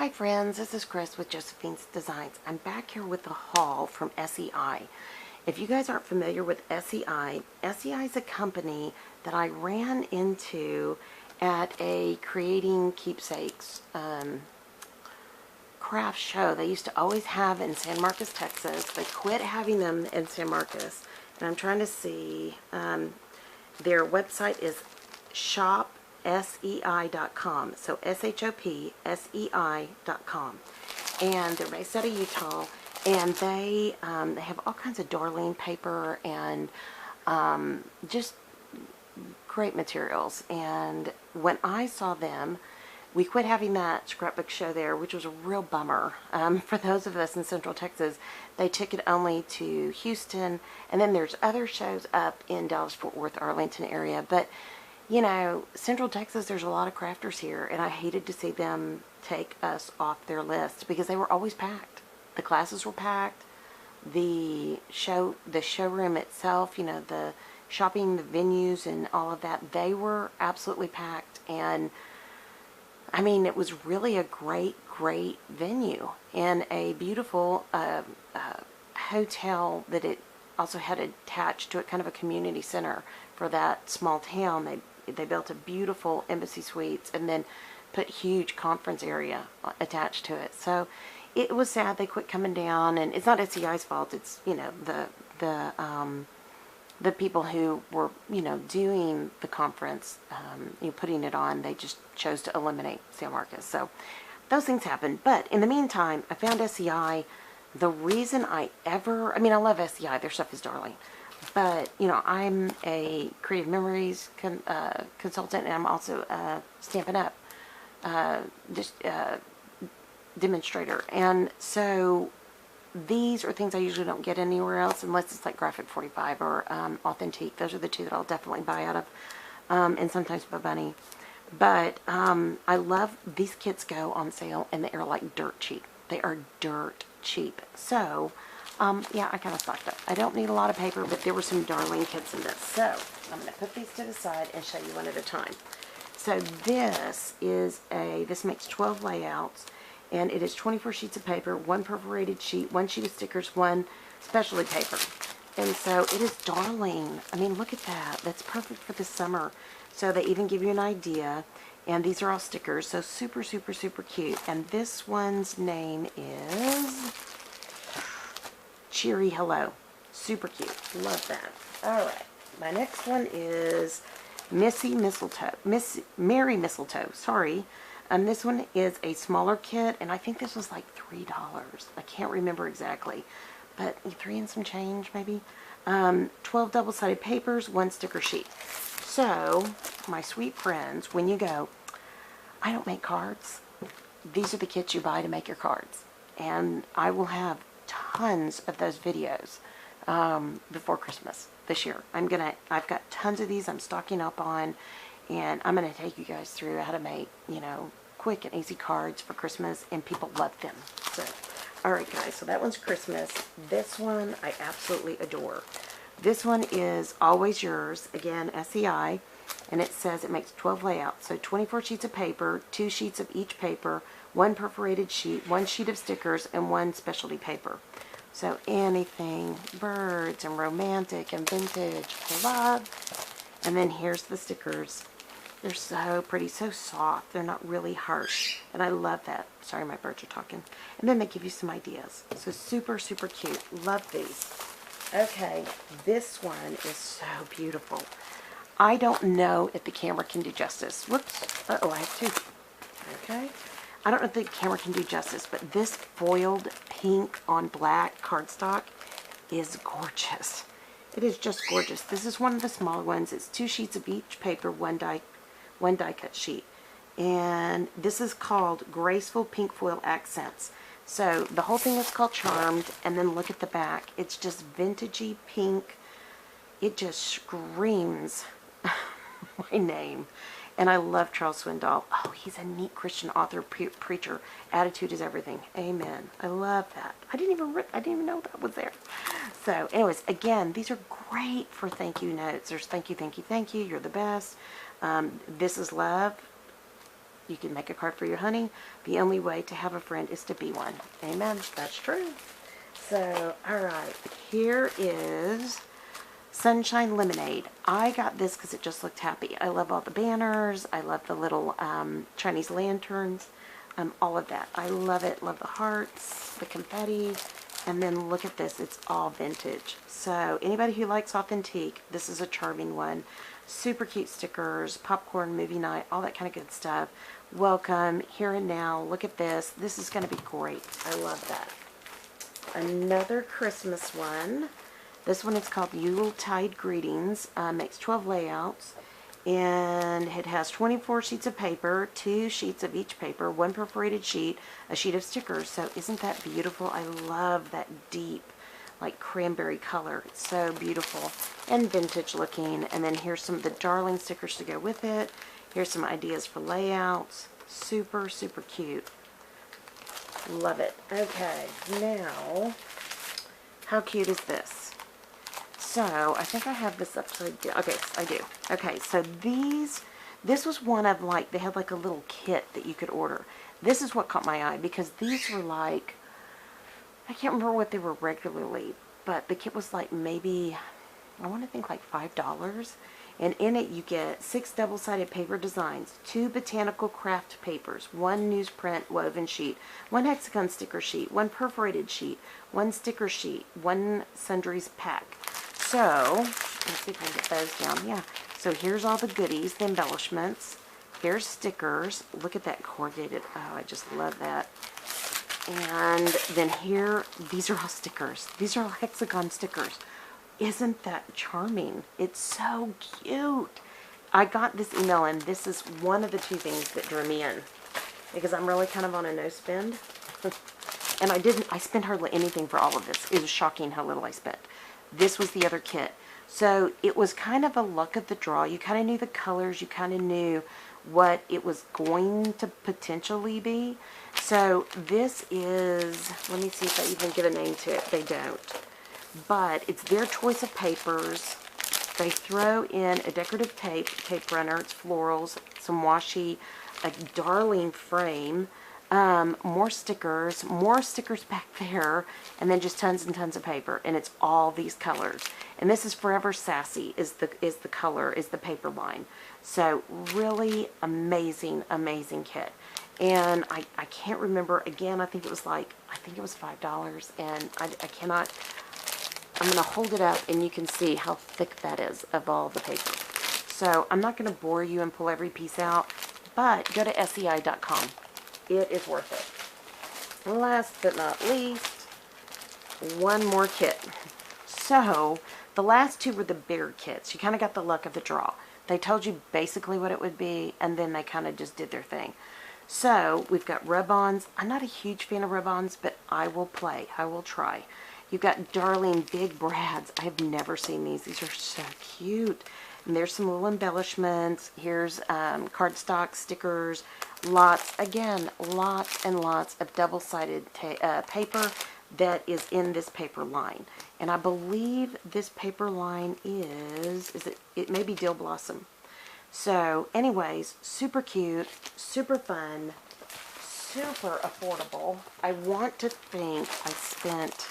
Hi friends, this is Chris with Josephine's Designs. I'm back here with a haul from SEI. If you guys aren't familiar with SEI, SEI is a company that I ran into at a Creating Keepsakes craft show they used to always have in San Marcos, Texas. They quit having them in San Marcos, and I'm trying to see, their website is shopsei.com, so shopsei.com, and they're based out of Utah, and they have all kinds of Darling paper and just great materials. And when I saw them, we quit having that scrapbook show there, which was a real bummer. For those of us in Central Texas, they took it only to Houston, and then there's other shows up in Dallas, Fort Worth, Arlington area. But, you know, Central Texas, there's a lot of crafters here, and I hated to see them take us off their list because they were always packed. The classes were packed. The showroom itself, you know, the shopping, the venues, and all of that, they were absolutely packed. And I mean, it was really a great venue, and a beautiful hotel that it also had attached to it, kind of a community center for that small town. They built a beautiful embassy suites and then put huge conference area attached to it. So it was sad they quit coming down, and it's not SEI's fault. It's, you know, the people who were, you know, doing the conference, you know, putting it on, they just chose to eliminate San Marcos. So those things happen. But in the meantime, I found SEI. The reason I love SEI. Their stuff is darling. But, you know, I'm a Creative Memories consultant, and I'm also a Stampin' Up! Demonstrator. And so these are things I usually don't get anywhere else unless it's like Graphic 45 or Authentique. Those are the two that I'll definitely buy out of, and sometimes by Bunny. But I love these kits. Go on sale, and they are like dirt cheap. They are dirt cheap. So yeah, I kind of stocked up. I don't need a lot of paper, but there were some darling kits in this. So I'm going to put these to the side and show you one at a time. So this makes 12 layouts. And it is 24 sheets of paper, one perforated sheet, one sheet of stickers, one specialty paper. And so it is darling. I mean, look at that. That's perfect for the summer. So they even give you an idea. And these are all stickers, so super, super, super cute. And this one's name is Cheery Hello. Super cute. Love that. All right. My next one is Mary Mistletoe. Sorry. This one is a smaller kit, and I think this was like $3. I can't remember exactly, but 3 and some change maybe. 12 double-sided papers, 1 sticker sheet. So, my sweet friends, when you go, I don't make cards. These are the kits you buy to make your cards. And I will have tons of those videos before Christmas this year. I've got tons of these I'm stocking up on, and I'm going to take you guys through how to make, you know, quick and easy cards for Christmas, and people love them. So, alright guys, so that one's Christmas. This one I absolutely adore. This one is Always Yours, again, SEI, and it says it makes 12 layouts. So 24 sheets of paper, 2 sheets of each paper, 1 perforated sheet, 1 sheet of stickers, and 1 specialty paper. So anything, birds and romantic and vintage, I love. And then here's the stickers. They're so pretty, so soft. They're not really harsh. And I love that. Sorry, my birds are talking. And then they give you some ideas. So super, super cute. Love these. Okay, this one is so beautiful. I don't know if the camera can do justice. Whoops. Uh-oh, I have 2. Okay. I don't know if the camera can do justice, but this foiled pink on black cardstock is gorgeous. It is just gorgeous. This is one of the smaller ones. It's 2 sheets of each paper, one die cut sheet. And this is called Graceful Pink Foil Accents. So the whole thing is called Charmed, and then look at the back. It's just vintagey pink. It just screams my name. And I love Charles Swindoll. Oh, he's a neat Christian author, preacher. Attitude is everything. Amen. I love that. I didn't even know that was there. So, anyways, again, these are great for thank you notes. There's thank you, thank you, thank you. You're the best. This is love. You can make a card for your honey. The only way to have a friend is to be one. Amen. That's true. So, alright, here is Sunshine Lemonade. I got this because it just looked happy. I love all the banners. I love the little Chinese lanterns. All of that. I love it. Love the hearts, the confetti. And then look at this. It's all vintage. So anybody who likes authentique, this is a charming one. Super cute stickers, popcorn, movie night, all that kind of good stuff. Welcome, here and now. Look at this. This is going to be great. I love that. Another Christmas one. This one is called Yuletide Greetings. Makes 12 layouts. And it has 24 sheets of paper, 2 sheets of each paper, 1 perforated sheet, a sheet of stickers. So isn't that beautiful? I love that deep, like cranberry color. It's so beautiful and vintage looking. And then here's some of the darling stickers to go with it. Here's some ideas for layouts. Super, super cute. Love it. Okay, now, how cute is this? So, I think I have this upside down. Okay, I do. Okay, so this was one of like, they had like a little kit that you could order. This is what caught my eye because these were like, I can't remember what they were regularly, but the kit was like maybe, I want to think like $5. And in it you get 6 double-sided paper designs, 2 botanical craft papers, 1 newsprint woven sheet, 1 hexagon sticker sheet, 1 perforated sheet, 1 sticker sheet, 1 sundries pack. So, let's see if I can get those down. Yeah. So here's all the goodies, the embellishments. Here's stickers. Look at that corrugated. Oh, I just love that. And then here, these are all stickers. These are all hexagon stickers. Isn't that charming? It's so cute. I got this email and this is one of the 2 things that drew me in. Because I'm really kind of on a no spend. And I spent hardly anything for all of this. It was shocking how little I spent. This was the other kit. So it was kind of a luck of the draw. You kind of knew the colors. You kind of knew what it was going to potentially be. So this is, let me see if they even give a name to it. They don't. But it's their choice of papers. They throw in a decorative tape runner. It's florals, some washi, a darling frame. More stickers back there, and then just tons and tons of paper, and it's all these colors. And this is Forever Sassy is the color, is the paper line. So really amazing, amazing kit. And I can't remember, again, I think it was $5, and I cannot, I'm going to hold it up and you can see how thick that is of all the paper. So I'm not going to bore you and pull every piece out, but go to SEI.com. It is worth it. Last but not least, one more kit. So, the last 2 were the bear kits. You kind of got the luck of the draw. They told you basically what it would be, and then they kind of just did their thing. So, we've got rub-ons. I'm not a huge fan of rub-ons, but I will play. I will try. You've got darling big brads. I have never seen these. These are so cute. And there's some little embellishments. Here's cardstock stickers. Lots, again, lots and lots of double-sided paper that is in this paper line. And I believe this paper line it may be Dill Blossom. So, anyways, super cute, super fun, super affordable. I want to think I spent,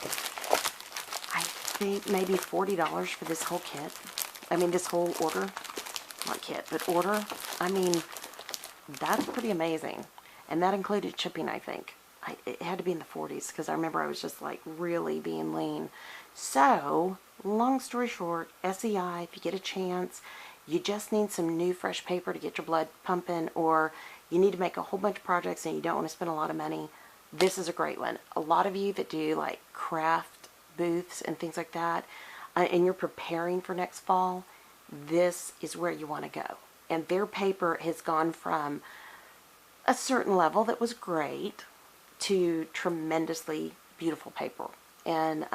maybe $40 for this whole kit. I mean, this whole order. Not kit, but order. I mean, that's pretty amazing. And that included shipping, I think. It had to be in the 40s because I remember I was just like really being lean. So, long story short, SEI, if you get a chance, you just need some new fresh paper to get your blood pumping, or you need to make a whole bunch of projects and you don't want to spend a lot of money. This is a great one. A lot of you that do like craft booths and things like that, and you're preparing for next fall, this is where you want to go. And their paper has gone from a certain level that was great to tremendously beautiful paper. And,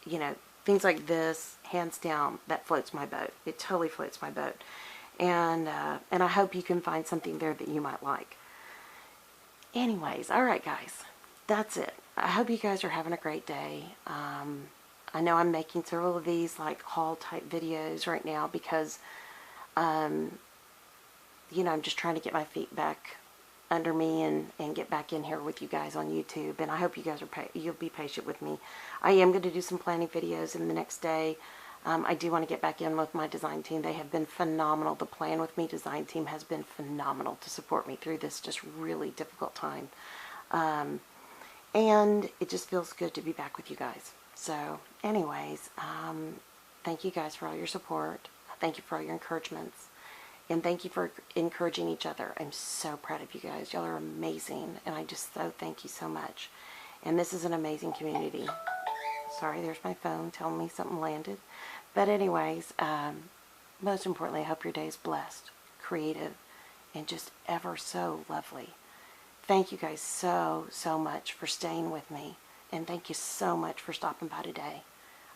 you know, things like this, hands down, that floats my boat. It totally floats my boat. And I hope you can find something there that you might like. Anyways, alright guys, that's it. I hope you guys are having a great day. I know I'm making several of these like haul type videos right now because you know, I'm just trying to get my feet back under me and get back in here with you guys on YouTube. And I hope you guys you'll be patient with me. I am going to do some planning videos in the next day. I do want to get back in with my design team. They have been phenomenal. The Plan With Me design team has been phenomenal to support me through this just really difficult time. And it just feels good to be back with you guys. So anyways, thank you guys for all your support. Thank you for all your encouragements. And thank you for encouraging each other. I'm so proud of you guys. Y'all are amazing. And I just so thank you so much. And this is an amazing community. Sorry, there's my phone telling me something landed. But anyways, most importantly, I hope your day is blessed, creative, and just ever so lovely. Thank you guys so, so much for staying with me. And thank you so much for stopping by today.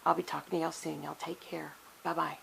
I'll be talking to y'all soon. Y'all take care. Bye-bye.